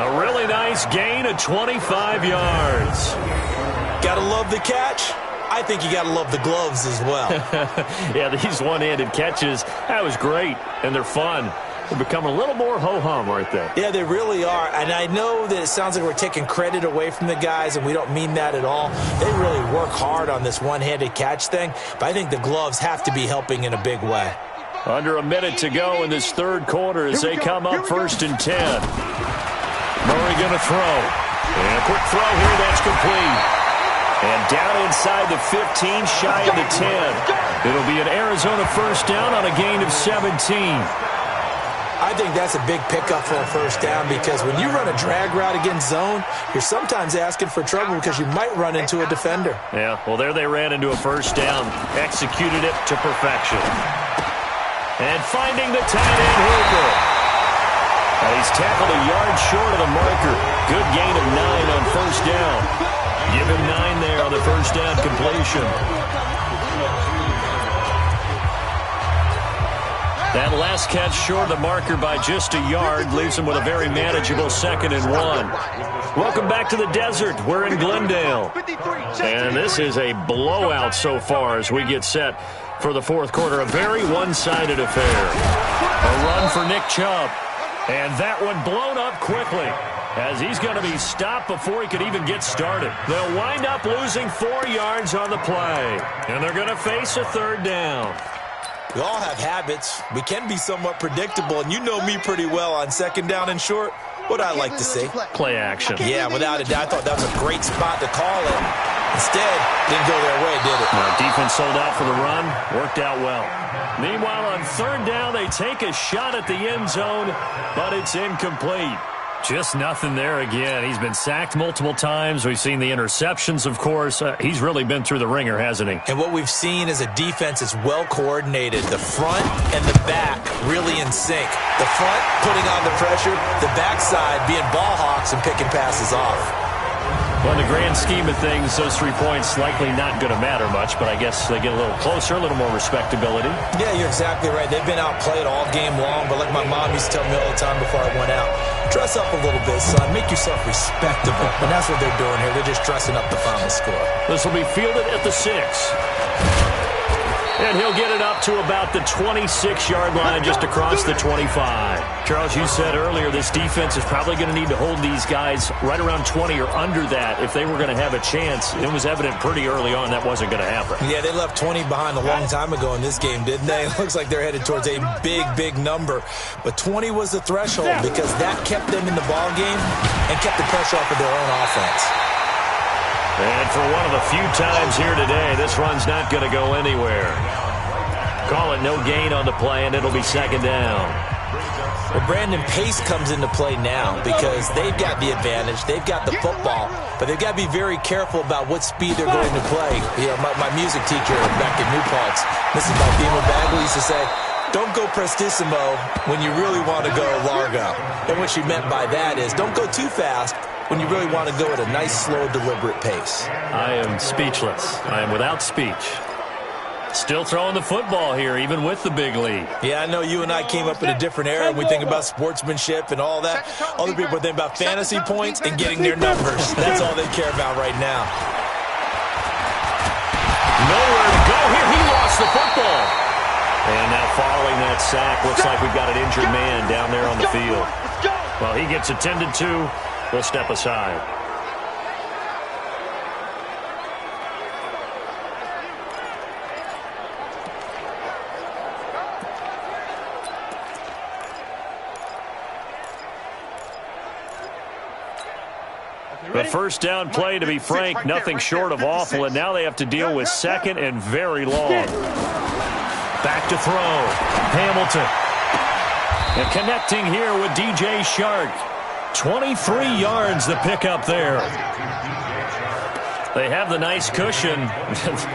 A really nice gain of 25 yards. Gotta love the catch. I think you got to love the gloves as well. Yeah, these one-handed catches, that was great, and they're fun. They become a little more ho-hum, aren't they? Yeah, they really are. And I know that it sounds like we're taking credit away from the guys, and we don't mean that at all. They really work hard on this one-handed catch thing, but I think the gloves have to be helping in a big way. Under a minute to go in this third quarter as they come up 1st and 10. Murray going to throw. And a quick throw here, that's complete. And down inside the 15, shy of the 10. It'll be an Arizona first down on a gain of 17. I think that's a big pickup for a first down because when you run a drag route against zone, you're sometimes asking for trouble because you might run into a defender. Yeah, well, there they ran into a first down. Executed it to perfection. And finding the tight end, Hooper. He's tackled a yard short of the marker. Good gain of 9 on first down. Give him 9 there on the first down completion. That last catch short of the marker by just a yard leaves him with a very manageable 2nd and 1. Welcome back to the desert. We're in Glendale. And this is a blowout so far as we get set for the fourth quarter. A very one-sided affair. A run for Nick Chubb. And that one blown up quickly as he's going to be stopped before he could even get started. They'll wind up losing 4 yards on the play. And they're going to face a 3rd down. We all have habits. We can be somewhat predictable, and you know me pretty well on 2nd down and short. What I like to see. Play action. Yeah, without a doubt. I thought that was a great spot to call it. Instead, didn't go their way, did it? Defense sold out for the run. Worked out well. Meanwhile, on 3rd down, they take a shot at the end zone, but it's incomplete. Just nothing there again. He's been sacked multiple times. We've seen the interceptions, of course. He's really been through the ringer, hasn't he? And what we've seen is a defense that's well coordinated. The front and the back really in sync. The front putting on the pressure, the backside being ball hawks and picking passes off. Well, in the grand scheme of things, those 3 points likely not going to matter much, but I guess they get a little closer, a little more respectability. Yeah, you're exactly right. They've been outplayed all game long, but like my mom used to tell me all the time before I went out, dress up a little bit, son. Make yourself respectable. And that's what they're doing here. They're just dressing up the final score. This will be fielded at the 6. And he'll get it up to about the 26-yard line, just across the 25. Charles, you said earlier this defense is probably going to need to hold these guys right around 20 or under that if they were going to have a chance. It was evident pretty early on that wasn't going to happen. Yeah, they left 20 behind a long time ago in this game, didn't they? It looks like they're headed towards a big, big number. But 20 was the threshold because that kept them in the ball game and kept the pressure off of their own offense. And for one of the few times here today, this run's not going to go anywhere. Call it no gain on the play, and it'll be 2nd down. Well, Brandon, pace comes into play now because they've got the advantage. They've got the football, but they've got to be very careful about what speed they're going to play. You know, my music teacher back in New Paltz, Mrs. Malvina Bagley, used to say, don't go prestissimo when you really want to go largo. And what she meant by that is don't go too fast when you really want to go at a nice, slow, deliberate pace. I am speechless. I am without speech. Still throwing the football here, even with the big lead. Yeah, I know you and I came up in a different era. We think about sportsmanship and all that. Other people think about fantasy points and getting their numbers. That's all they care about right now. Nowhere to go here. He lost the football. And now following that sack, looks like we've got an injured man down there on the field. Well, he gets attended to. We'll step aside. The first down play, to be frank, nothing short of awful, and now they have to deal with 2nd and very long. Back to throw. Hamilton. And connecting here with DJ Shark. 23 yards the pickup there. They have the nice cushion.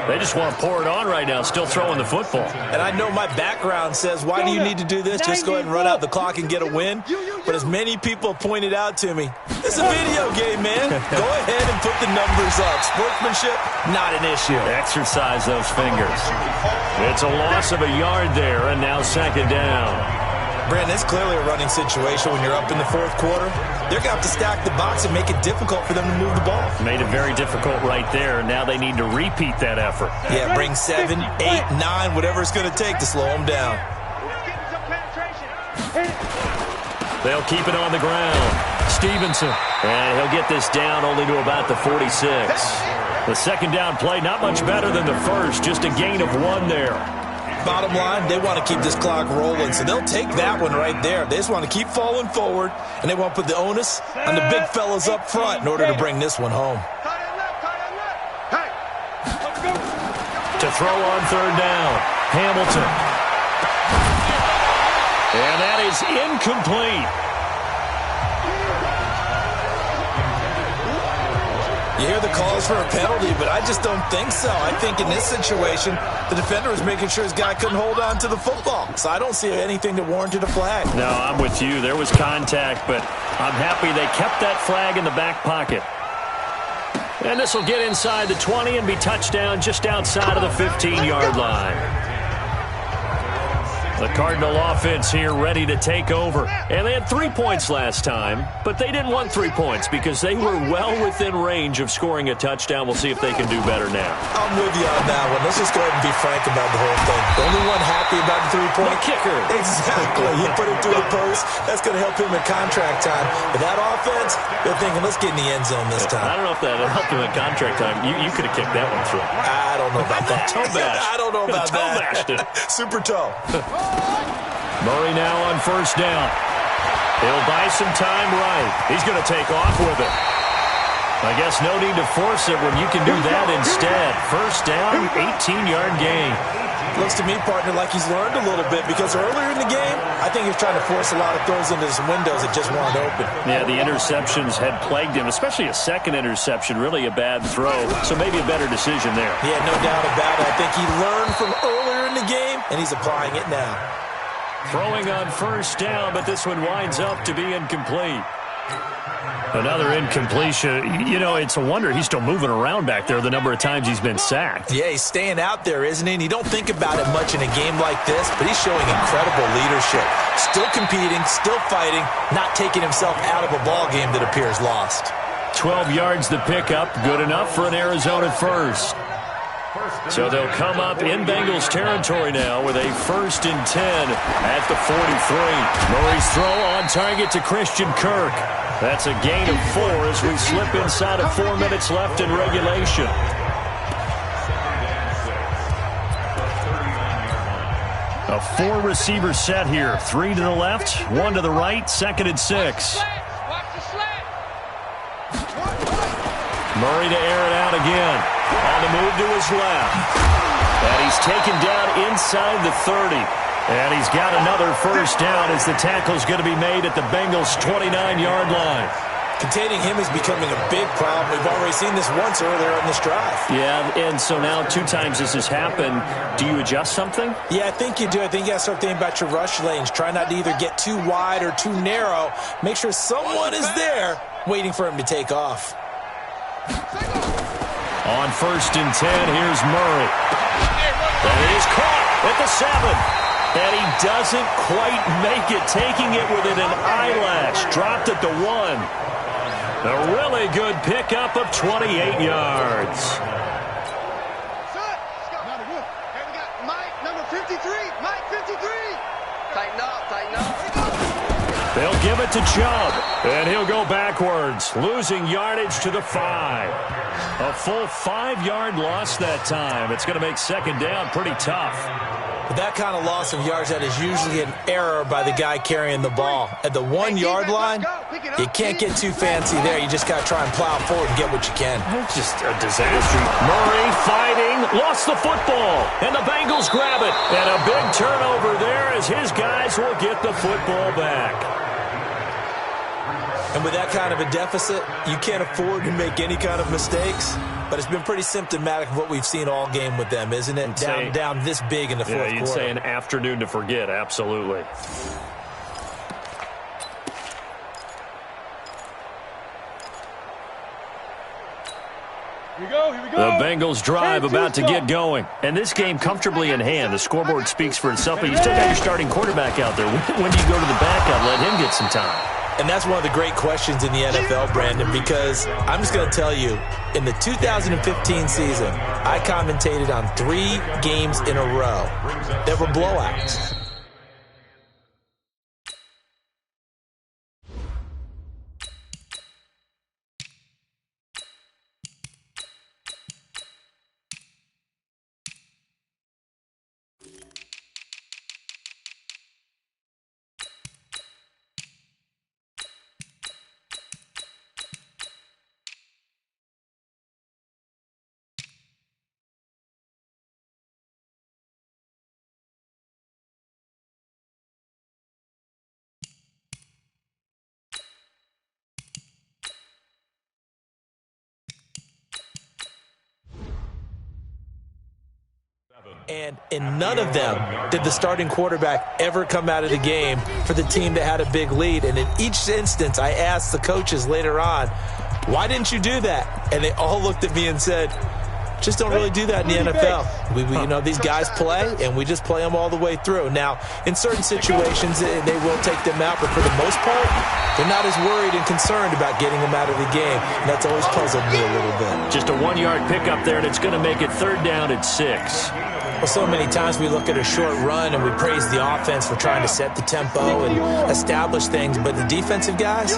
They just want to pour it on right now, still throwing the football. And I know my background says, why do you need to do this? Just go ahead and run out the clock and get a win. But as many people pointed out to me, it's a video game, man. Go ahead and put the numbers up. Sportsmanship, not an issue. Exercise those fingers. It's a loss of a yard there, and now 2nd down. Brandon, it's clearly a running situation when you're up in the fourth quarter. They're going to have to stack the box and make it difficult for them to move the ball. Made it very difficult right there. Now they need to repeat that effort. Yeah, bring 7, 8, 9, whatever it's going to take to slow them down. They'll keep it on the ground. Stevenson. And he'll get this down only to about the 46. The second down play, not much better than the first. Just a gain of 1 there. Bottom line, they want to keep this clock rolling, so they'll take that one right there. They just want to keep falling forward, and they want to put the onus on the big fellas up front in order to bring this one home. To throw on third down, Hamilton. And that is incomplete. You hear the calls for a penalty, but I just don't think so. I think in this situation, the defender was making sure his guy couldn't hold on to the football. So I don't see anything that warranted a flag. No, I'm with you. There was contact, but I'm happy they kept that flag in the back pocket. And this will get inside the 20 and be touchdown just outside of the 15-yard line. The Cardinal offense here ready to take over. And they had 3 points last time, but they didn't want 3 points because they were well within range of scoring a touchdown. We'll see if they can do better now. I'm with you on that one. Let's just go ahead and be frank about the whole thing. The only one happy about the 3-point The kicker. Exactly. He put it through the post. That's going to help him in contract time. But that offense, they're thinking, let's get in the end zone this time. I don't know if that helped him in contract time. You could have kicked that one through. I don't know about that. Toe bash. I don't know about toe that. bashed it. Super toe. Murray now on first down. He'll buy some time right. He's going to take off with it. I guess no need to force it when you can do that instead. First down, 18-yard gain. Looks to me, partner, like he's learned a little bit because earlier in the game, I think he was trying to force a lot of throws into some windows that just weren't open. Yeah, the interceptions had plagued him, especially a second interception, really a bad throw. So maybe a better decision there. Yeah, no doubt about it. I think he learned from earlier in the game, and he's applying it now. Throwing on first down, but this one winds up to be incomplete. Another incompletion. You know, it's a wonder he's still moving around back there the number of times he's been sacked. Yeah, he's staying out there, isn't he? And you don't think about it much in a game like this, but he's showing incredible leadership. Still competing, still fighting, not taking himself out of a ball game that appears lost. 12 yards the pickup, good enough for an Arizona first. So they'll come up in Bengals territory now with a 1st and 10 at the 43. Murray's throw on target to Christian Kirk. That's a gain of 4 as we slip inside of 4 minutes left in regulation. A 4-receiver set here. 3 to the left, 1 to the right, 2nd and 6. Murray to air it out again. On the move to his left. And he's taken down inside the 30. And he's got another first down as the tackle's going to be made at the Bengals' 29-yard line. Containing him is becoming a big problem. We've already seen this once earlier in this drive. Yeah, and so now 2 times this has happened. Do you adjust something? Yeah, I think you do. I think you got to start thinking about your rush lanes. Try not to either get too wide or too narrow. Make sure someone is there waiting for him to take off. On 1st and 10, here's Murray. That is caught at the 7. And he doesn't quite make it, taking it within an eyelash. Dropped at the 1. A really good pickup of 28 yards. Mike, number 53. Mike, 53. Tighten up, tighten up. They'll give it to Chubb, and he'll go backwards, losing yardage to the 5. A full 5-yard loss that time. It's going to make 2nd down pretty tough. But that kind of loss of yards, that is usually an error by the guy carrying the ball. At the 1-yard line, you can't get too fancy there. You just got to try and plow forward and get what you can. It's just a disaster. Murray fighting, lost the football, and the Bengals grab it. And a big turnover there as his guys will get the football back. And with that kind of a deficit, you can't afford to make any kind of mistakes. But it's been pretty symptomatic of what we've seen all game with them, isn't it? Down this big in the fourth quarter. You'd say an afternoon to forget, absolutely. The Bengals drive about to get going. And this game comfortably in hand. The scoreboard speaks for itself, but you still got your starting quarterback out there. When do you go to the backup, let him get some time? And that's one of the great questions in the NFL, Brandon, because I'm just going to tell you, in the 2015 season, I commentated on 3 games in a row that were blowouts. And in none of them did the starting quarterback ever come out of the game for the team that had a big lead. And in each instance, I asked the coaches later on, why didn't you do that? And they all looked at me and said, just don't really do that in the NFL. You know, these guys play, and we just play them all the way through. Now, in certain situations, they will take them out, but for the most part, they're not as worried and concerned about getting them out of the game. And that's always puzzled me a little bit. Just a 1-yard pickup there, and it's going to make it 3rd down at 6. Well, so many times we look at a short run and we praise the offense for trying to set the tempo and establish things, but the defensive guys,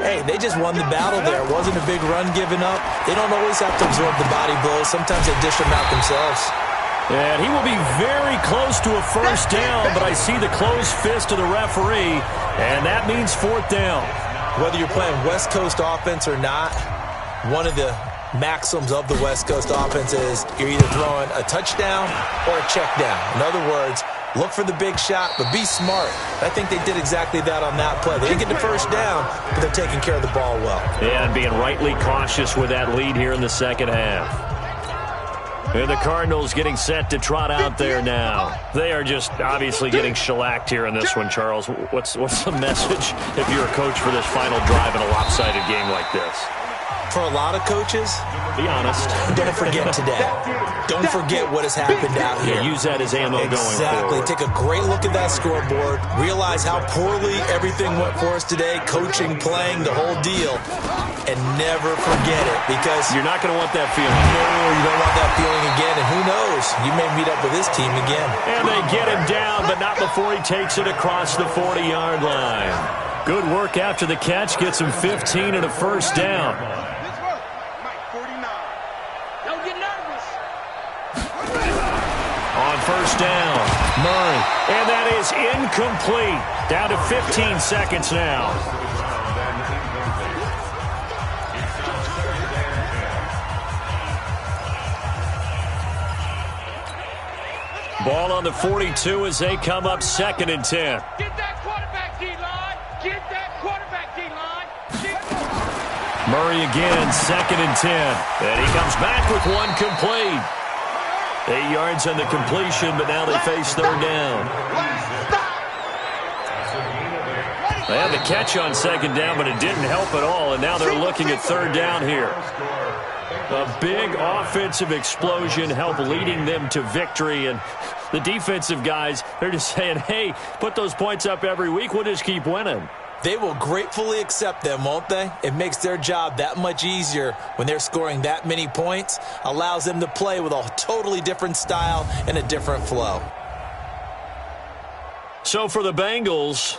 hey, they just won the battle there. It wasn't a big run given up. They don't always have to absorb the body blows. Sometimes they dish them out themselves. And he will be very close to a 1st down, but I see the closed fist of the referee, and that means 4th down. Whether you're playing West Coast offense or not, one of the maxims of the West Coast offense is you're either throwing a touchdown or a check down. In other words, look for the big shot, but be smart. I think they did exactly that on that play. They didn't get the 1st down, but they're taking care of the ball well. Yeah, and being rightly cautious with that lead here in the 2nd half. And the Cardinals getting set to trot out there now. They are just obviously getting shellacked here in this one, Charles. What's the message if you're a coach for this final drive in a lopsided game like this? For a lot of coaches, be honest, don't forget today. Don't forget what has happened out here. Yeah, use that as ammo going forward. Exactly. Take a great look at that scoreboard. Realize how poorly everything went for us today. Coaching, playing, the whole deal. And never forget it, because you're not going to want that feeling. No, you don't want that feeling again. And who knows? You may meet up with this team again. And they get him down, but not before he takes it across the 40-yard line. Good work after the catch. Gets him 15 and a 1st down. On 1st down, Murray. And that is incomplete. Down to 15 seconds now. Ball on the 42 as they come up 2nd and 10. Get that quarterback, D-line. Get that quarterback, D-line. Murray again, 2nd and 10. And he comes back with one complete. 8 yards on the completion, but now they face 3rd down. They had the catch on 2nd down, but it didn't help at all, and now they're looking at 3rd down here. A big offensive explosion helped leading them to victory, and the defensive guys, they're just saying, hey, put those points up every week, we'll just keep winning. They will gratefully accept them, won't they? It makes their job that much easier when they're scoring that many points, allows them to play with a totally different style and a different flow. So for the Bengals,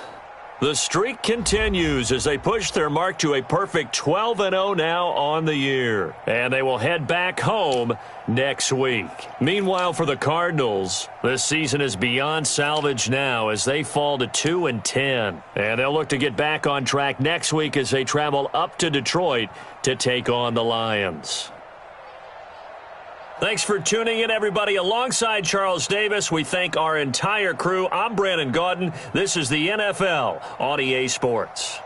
the streak continues as they push their mark to a perfect 12-0 now on the year. And they will head back home next week. Meanwhile, for the Cardinals, this season is beyond salvage now as they fall to 2-10. And they'll look to get back on track next week as they travel up to Detroit to take on the Lions. Thanks for tuning in, everybody. Alongside Charles Davis, we thank our entire crew. I'm Brandon Gaudin. This is the NFL on EA Sports.